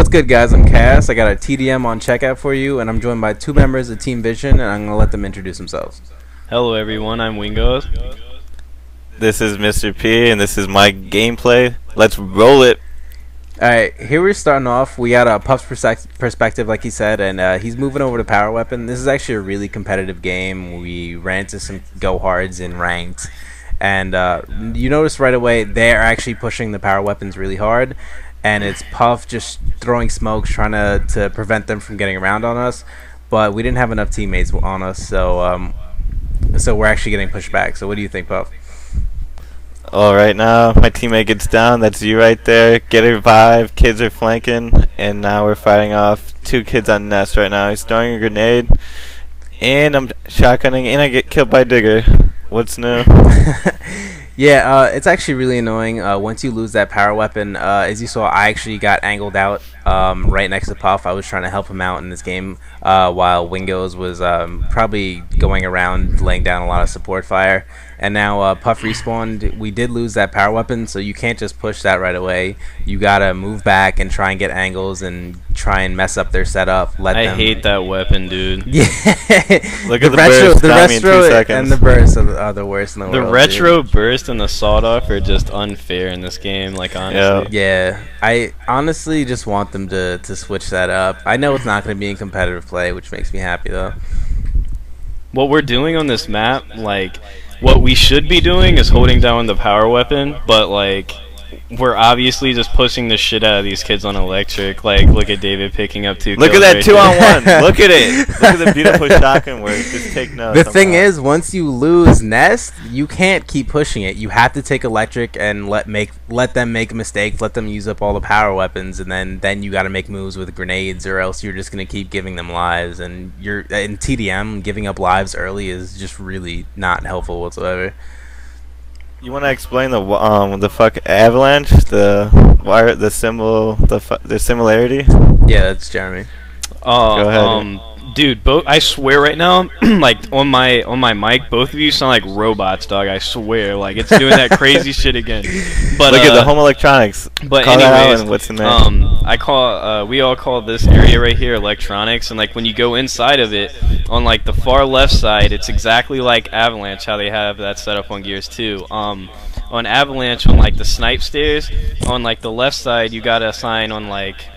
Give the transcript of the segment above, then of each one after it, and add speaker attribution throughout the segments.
Speaker 1: What's good, guys? I'm Cass. I got a TDM on checkout for you, and I'm joined by two members of Team Vision, and I'm going to let them introduce themselves.
Speaker 2: Hello everyone, I'm Wingos.
Speaker 3: This is Mr. P, and this is my gameplay. Let's roll it.
Speaker 1: Alright, here we're starting off. We got a Puff's perspective, like he said, and he's moving over to Power Weapon. This is actually a really competitive game. We ran into some go-hards in ranked, and you notice right away they're actually pushing the Power Weapons really hard, and it's Puff just throwing smokes, trying to prevent them from getting around on us, but we didn't have enough teammates on us, so we're actually getting pushed back. So what do you think, Puff?
Speaker 3: All right, now my teammate gets down. That's you right there. Get a revive. Kids are flanking, and now we're fighting off two kids on nest right now. He's throwing a grenade, and I'm shotgunning, and I get killed by Digger. What's new?
Speaker 1: Yeah, it's actually really annoying. Once you lose that power weapon, as you saw, I actually got angled out right next to Puff. I was trying to help him out in this game while Wingos was probably going around laying down a lot of support fire. And now Puff respawned. We did lose that power weapon, so you can't just push that right away. You gotta move back and try and get angles and try and mess up their setup.
Speaker 2: I hate that weapon, dude.
Speaker 1: Yeah.
Speaker 3: Look at the burst.
Speaker 1: The retro and the burst are the worst in the world.
Speaker 2: The retro burst and the sawed off are just unfair in this game, like, honestly.
Speaker 1: Yeah, I honestly just want them to switch that up. I know it's not going to be in competitive play, which makes me happy, though.
Speaker 2: What we're doing on this map, like, what we should be doing is holding down the power weapon, but, like, we're obviously just pushing the shit out of these kids on electric. Like, look at David picking up two kills.
Speaker 3: Look at that
Speaker 2: right
Speaker 3: 2-on-1. Look at it. Look at the beautiful shotgun work. Just take notes.
Speaker 1: The thing is, once you lose nest, you can't keep pushing it. You have to take electric and let them make mistakes, let them use up all the power weapons, and then you got to make moves with grenades, or else you're just gonna keep giving them lives. And you're in TDM, giving up lives early is just really not helpful whatsoever.
Speaker 3: You want to explain the fuck avalanche, the symbol, the similarity?
Speaker 1: Yeah, that's Jeremy.
Speaker 3: Go ahead.
Speaker 2: Dude, I swear right now, like on my mic, both of you sound like robots, dog. I swear, like it's doing that crazy shit again. But
Speaker 3: look at the home electronics.
Speaker 2: But
Speaker 3: call
Speaker 2: anyways,
Speaker 3: what's in there?
Speaker 2: we all call this area right here electronics, and like when you go inside of it, on like the far left side, it's exactly like Avalanche, how they have that set up on Gears 2. On Avalanche, on like the snipe stairs, on like the left side, you gotta assign on like,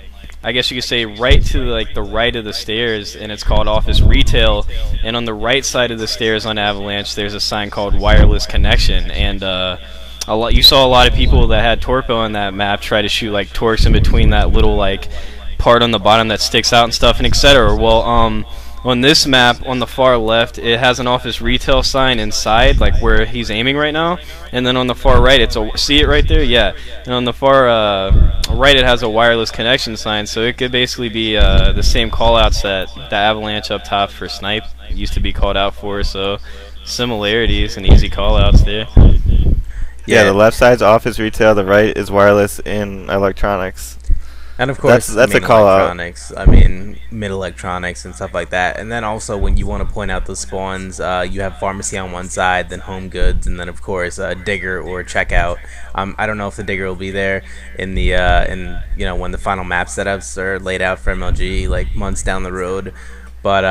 Speaker 2: I guess you could say right to like the right of the stairs, and it's called Office Retail. And on the right side of the stairs on Avalanche, there's a sign called Wireless Connection. And you saw a lot of people that had Torpo on that map try to shoot like torques in between that little like part on the bottom that sticks out and stuff, and etc. Well, on this map, on the far left, it has an Office Retail sign inside, like where he's aiming right now. And then on the far right, see it right there? Yeah. And on the far right, it has a wireless connection sign, so it could basically be the same callouts that the Avalanche up top for Snipe used to be called out for, so similarities and easy callouts there.
Speaker 3: Yeah, the left side's Office Retail, the right is wireless in electronics.
Speaker 1: And of course,
Speaker 3: that's a call out.
Speaker 1: I mean, mid electronics and stuff like that. And then also, when you want to point out the spawns, you have pharmacy on one side, then home goods, and then of course digger or checkout. I don't know if the digger will be there in the when the final map setups are laid out for MLG, like months down the road. But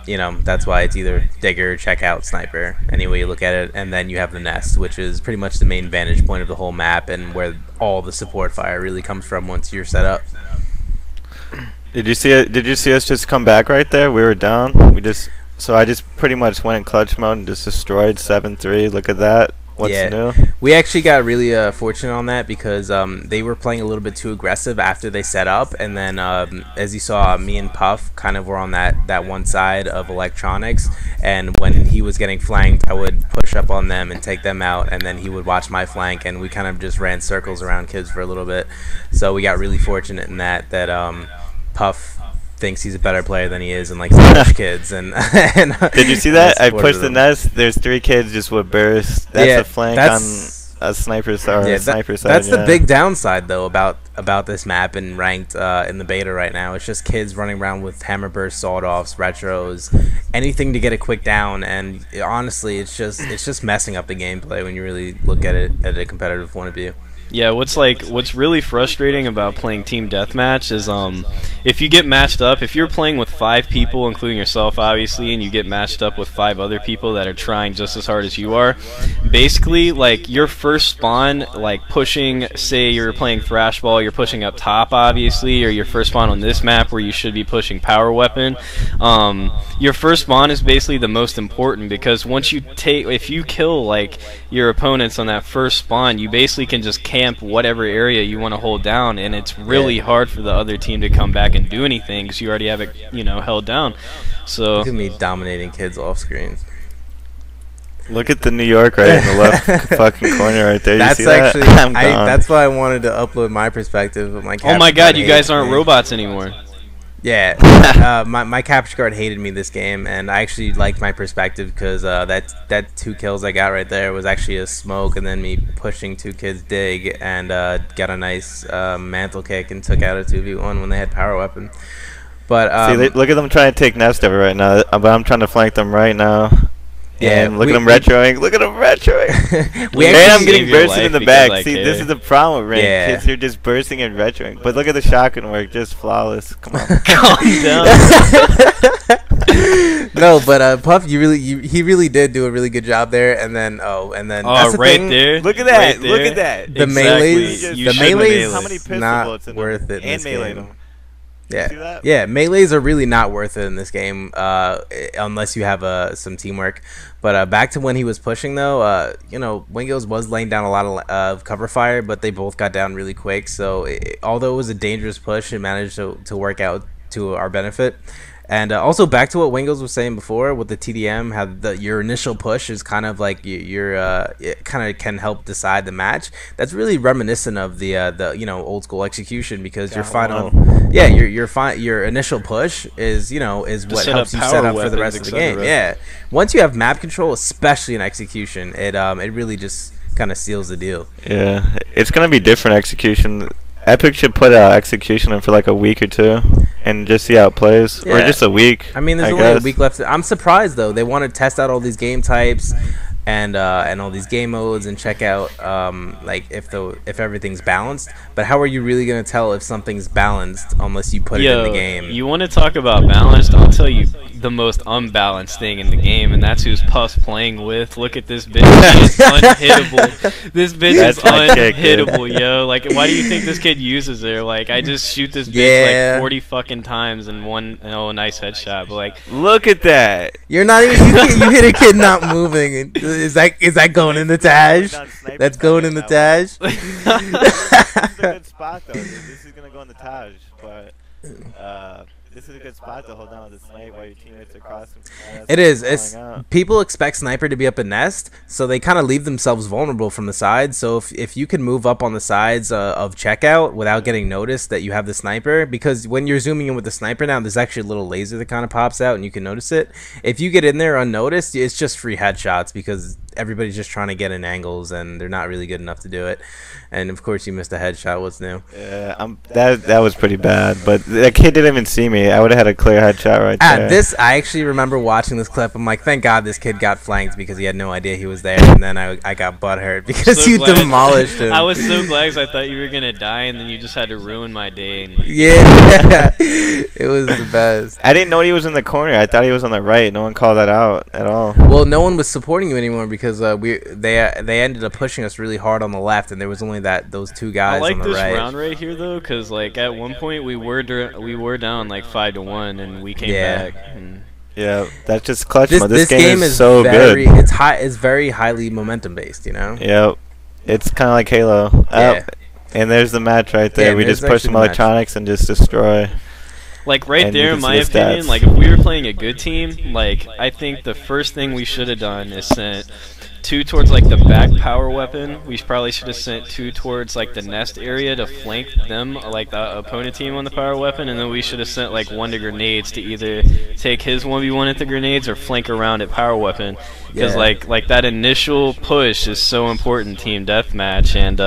Speaker 1: that's why it's either digger, checkout, sniper, any way you look at it. And then you have the nest, which is pretty much the main vantage point of the whole map, and where all the support fire really comes from once you're set up.
Speaker 3: Did you see it? Did you see us just come back right there? We were down. So I just pretty much went in clutch mode and just destroyed 7-3. Look at that. What's new?
Speaker 1: We actually got really fortunate on that, because they were playing a little bit too aggressive after they set up, and then as you saw, me and Puff kind of were on that one side of electronics, and when he was getting flanked, I would push up on them and take them out, and then he would watch my flank, and we kind of just ran circles around kids for a little bit. So we got really fortunate in that Puff thinks he's a better player than he is, and like kids and
Speaker 3: did you see that? I pushed the nest. There's 3 kids just with burst. That's a flank on a sniper side. Yeah,
Speaker 1: that's the big downside though about this map and ranked in the beta right now. It's just kids running around with hammer burst, sawed offs, retros, anything to get a quick down. And honestly, it's just messing up the gameplay when you really look at it at a competitive point of view.
Speaker 2: Yeah, what's really frustrating about playing team deathmatch is if you get matched up, if you're playing with 5 people, including yourself obviously, and you get matched up with 5 other people that are trying just as hard as you are, basically like your first spawn, like pushing, say you're playing Thrashball, you're pushing up top obviously, or your first spawn on this map where you should be pushing Power Weapon, your first spawn is basically the most important, because once you if you kill like your opponents on that first spawn, you basically can just camp whatever area you want to hold down, and it's really hard for the other team to come back and do anything because you already have it, you know, held down. So
Speaker 1: look at me dominating kids off screen.
Speaker 3: Look at the New York right in the left fucking corner right there.
Speaker 1: That's
Speaker 3: you see
Speaker 1: actually
Speaker 3: that?
Speaker 1: that's why I wanted to upload my perspective of my.
Speaker 2: Oh my God, you guys aren't robots anymore.
Speaker 1: Yeah, my capture card hated me this game, and I actually liked my perspective because that 2 kills I got right there was actually a smoke, and then me pushing 2 kids dig and got a nice mantle kick and took out a 2v1 when they had Power Weapon. But
Speaker 3: see, look at them trying to take nest over right now, but I'm trying to flank them right now.
Speaker 1: Yeah,
Speaker 3: and look at them retroing. Look at them retroing. And I'm getting bursted in the back. See, this is the problem with ranked.
Speaker 1: Yeah.
Speaker 3: Kids are just bursting and retroing. But look at the shotgun work, just flawless. Come on.
Speaker 2: Calm down.
Speaker 1: No, but Puff, he really did do a really good job there. And then that's the
Speaker 2: right
Speaker 1: thing.
Speaker 2: there.
Speaker 3: Look at that.
Speaker 2: Right
Speaker 3: Look
Speaker 2: there.
Speaker 3: at that.
Speaker 1: The
Speaker 2: Exactly.
Speaker 1: melees,
Speaker 3: How many pistol
Speaker 1: not
Speaker 3: bullets in
Speaker 1: worth
Speaker 3: them?
Speaker 1: it in this
Speaker 3: And melee
Speaker 1: game.
Speaker 3: them.
Speaker 1: Yeah,
Speaker 3: See that?
Speaker 1: yeah, melees are really not worth it in this game, unless you have some teamwork. But back to when he was pushing, though, you know, Wingos was laying down a lot of cover fire, but they both got down really quick. So although it was a dangerous push, it managed to work out to our benefit. And also back to what Wingos was saying before with the TDM, how your initial push is kind of like it kind of can help decide the match. That's really reminiscent of the you know, old school execution, because your final your initial push is, you know, is what helps you set up for the rest of the game. Yeah, once you have map control, especially in execution, it really just kind of seals the deal.
Speaker 3: Yeah, it's gonna be different execution. Epic should put out execution in for like a week or 2 and just see how it plays, or just a week.
Speaker 1: I mean, there's only a week left. I'm surprised though. They want to test out all these game types and all these game modes and check out like if everything's balanced. But how are you really gonna tell if something's balanced unless you put it in the game?
Speaker 2: You want to talk about balanced? I'll tell you the most unbalanced thing in the game, and that's who's Puff's playing with. Look at this bitch. She is unhittable. This bitch is unhittable, yo. Like, why do you think this kid uses her? Like, I just shoot this bitch like 40 fucking times and a nice headshot. But like,
Speaker 3: look at that.
Speaker 1: You're not even. You hit a kid not moving. Is that going in the Taj? That's going in the Taj.
Speaker 3: This is a good spot though. This is gonna go in the Taj, but this is a good spot to hold down with the snipe while your teammates are crossing.
Speaker 1: It is. People expect sniper to be up a nest, so they kind of leave themselves vulnerable from the side. So if you can move up on the sides of checkout without getting noticed that you have the sniper, because when you're zooming in with the sniper now, there's actually a little laser that kind of pops out and you can notice it. If you get in there unnoticed, it's just free headshots because everybody's just trying to get in angles and they're not really good enough to do it. And of course you missed a headshot. What's new?
Speaker 3: Yeah, that was pretty bad, but that kid didn't even see me. I would have had a clear headshot right there.
Speaker 1: I actually remember watching this clip. I'm like, thank God this kid got flanked because he had no idea he was there. And then I got butthurt because you demolished him.
Speaker 2: I was so glad because I thought you were gonna die, and then you just had to ruin my day.
Speaker 1: Yeah, it was the best.
Speaker 3: I didn't know he was in the corner. I thought he was on the right. No one called that out at all.
Speaker 1: Well, no one was supporting you anymore because they ended up pushing us really hard on the left, and there was only those 2 guys on the right.
Speaker 2: I like this round right here though, because like at one point we were down like 5-1, and we came back.
Speaker 3: Yeah, that's just clutch.
Speaker 1: This game is so good. It's very highly momentum based, you know.
Speaker 3: Yep, it's kind of like Halo.
Speaker 1: Yeah.
Speaker 3: And there's the match right there.
Speaker 1: Yeah,
Speaker 3: we just push some electronics and just destroy.
Speaker 2: Like right there, in my opinion, like if we were playing a good team, like I think the first thing we should have done is sent 2 towards like the back power weapon. We probably should have sent 2 towards like the nest area to flank them, like the opponent team on the power weapon, and then we should have sent like 1 to grenades to either take his 1v1 at the grenades or flank around at power weapon. Because like that initial push is so important team deathmatch, and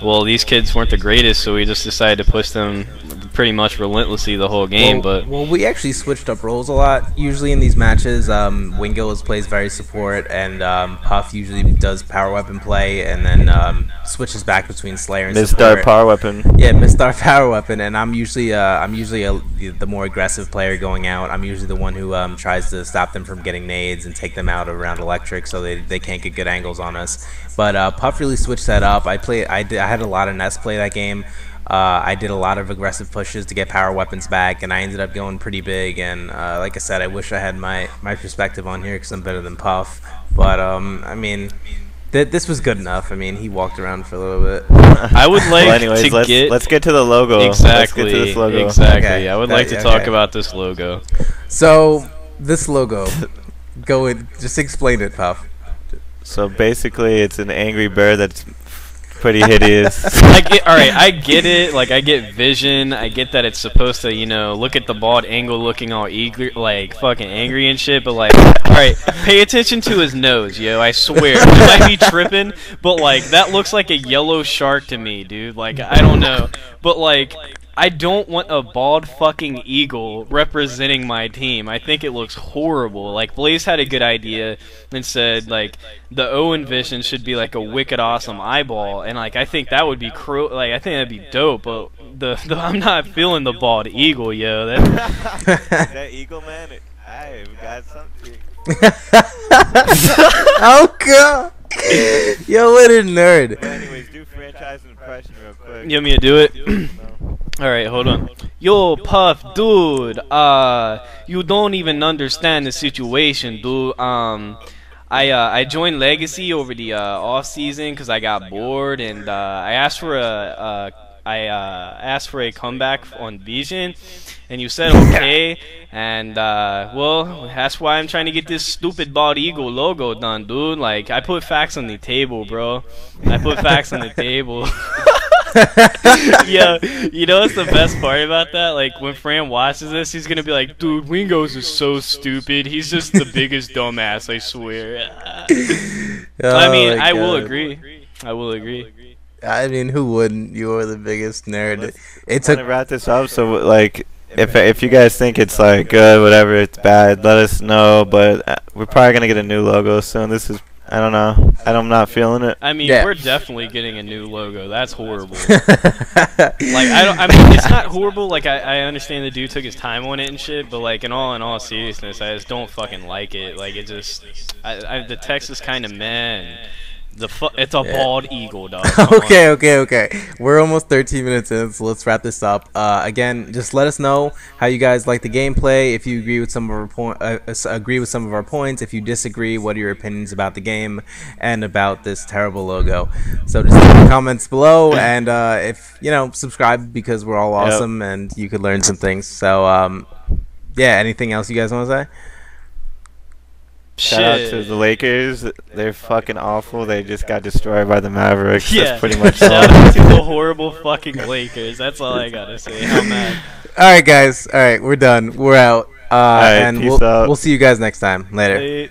Speaker 2: well, these kids weren't the greatest, so we just decided to push them pretty much relentlessly the whole game.
Speaker 1: Well, we actually switched up roles a lot. Usually in these matches, Wingos plays very support, and Puff usually does power weapon play, and then switches back between Slayer and support.
Speaker 3: Mr. Power Weapon.
Speaker 1: Yeah, Mr. Power Weapon, and I'm usually the more aggressive player going out. I'm usually the one who tries to stop them from getting nades and take them out around electric, so they can't get good angles on us. But Puff really switched that up. I had a lot of Nest play that game. I did a lot of aggressive pushes to get power weapons back, and I ended up going pretty big. And like I said, I wish I had my perspective on here because I'm better than Puff. But I mean, this was good enough. I mean, he walked around for a little bit.
Speaker 2: I would like
Speaker 3: well, anyways,
Speaker 2: to
Speaker 3: let's get to the logo.
Speaker 2: Exactly.
Speaker 3: Let's get to this logo.
Speaker 2: Exactly.
Speaker 1: Okay.
Speaker 2: I would like to talk about this logo.
Speaker 1: So this logo, just explain it, Puff.
Speaker 3: So basically, it's an angry bird that's pretty hideous.
Speaker 2: Alright, I get it. Like, I get vision. I get that it's supposed to, you know, look at the bald angle looking all eager, like, fucking angry and shit. But, like, alright, pay attention to his nose, yo. I swear. You might be tripping, but, like, that looks like a yellow shark to me, dude. Like, I don't know. But, like, I don't want a bald fucking eagle representing my team. I think it looks horrible. Like, Blaze had a good idea and said, like, the Owen vision should be like a wicked awesome eyeball, and like I think that would be I think that'd be dope. But I'm not feeling the bald eagle, yo.
Speaker 3: That eagle, man, I've got something.
Speaker 1: Oh god! Yo, what a nerd.
Speaker 3: Well, anyways, do franchise impression real quick.
Speaker 2: You want me to do it? Alright, hold on. Yo, Puff, dude, you don't even understand the situation, dude. I joined Legacy over the off season because I got bored, and I asked for a comeback on Vision, and you said okay, and well, that's why I'm trying to get this stupid bald eagle logo done, dude. Like, I put facts on the table, bro. I put facts on the table. Yeah, you know what's the best part about that? Like, when Fran watches this, he's gonna be like, dude, Wingos is so stupid. He's just the biggest dumbass, I swear. I mean, I will agree. I will agree.
Speaker 1: I mean, who wouldn't? You are the biggest nerd. It's
Speaker 3: to wrap this up. So, like, if you guys think it's like good, whatever, it's bad, let us know. But we're probably gonna get a new logo soon. This is, I don't know. I'm not feeling it.
Speaker 2: I mean, we're definitely getting a new logo. That's horrible. Like, I mean, it's not horrible. Like, I understand the dude took his time on it and shit, but like, in all seriousness, I just don't fucking like it. Like, it just, the text is kind of meh. It's a bald eagle, dog.
Speaker 1: Okay. We're almost 13 minutes in, so let's wrap this up. Again, just let us know how you guys like the gameplay. If you agree with some of our points, if you disagree, what are your opinions about the game and about this terrible logo? So just leave the comments below, and if subscribe because we're all awesome and you could learn some things. So yeah, anything else you guys want to say?
Speaker 3: Shout out to the Lakers. They're fucking awful. They just got destroyed by the Mavericks.
Speaker 2: Yeah.
Speaker 3: That's pretty much
Speaker 2: Shout out to the horrible fucking Lakers. That's all I gotta say. How mad.
Speaker 1: Alright, guys. Alright, we're done. We're out.
Speaker 3: Alright,
Speaker 1: and
Speaker 3: peace out.
Speaker 1: we'll see you guys next time. Later.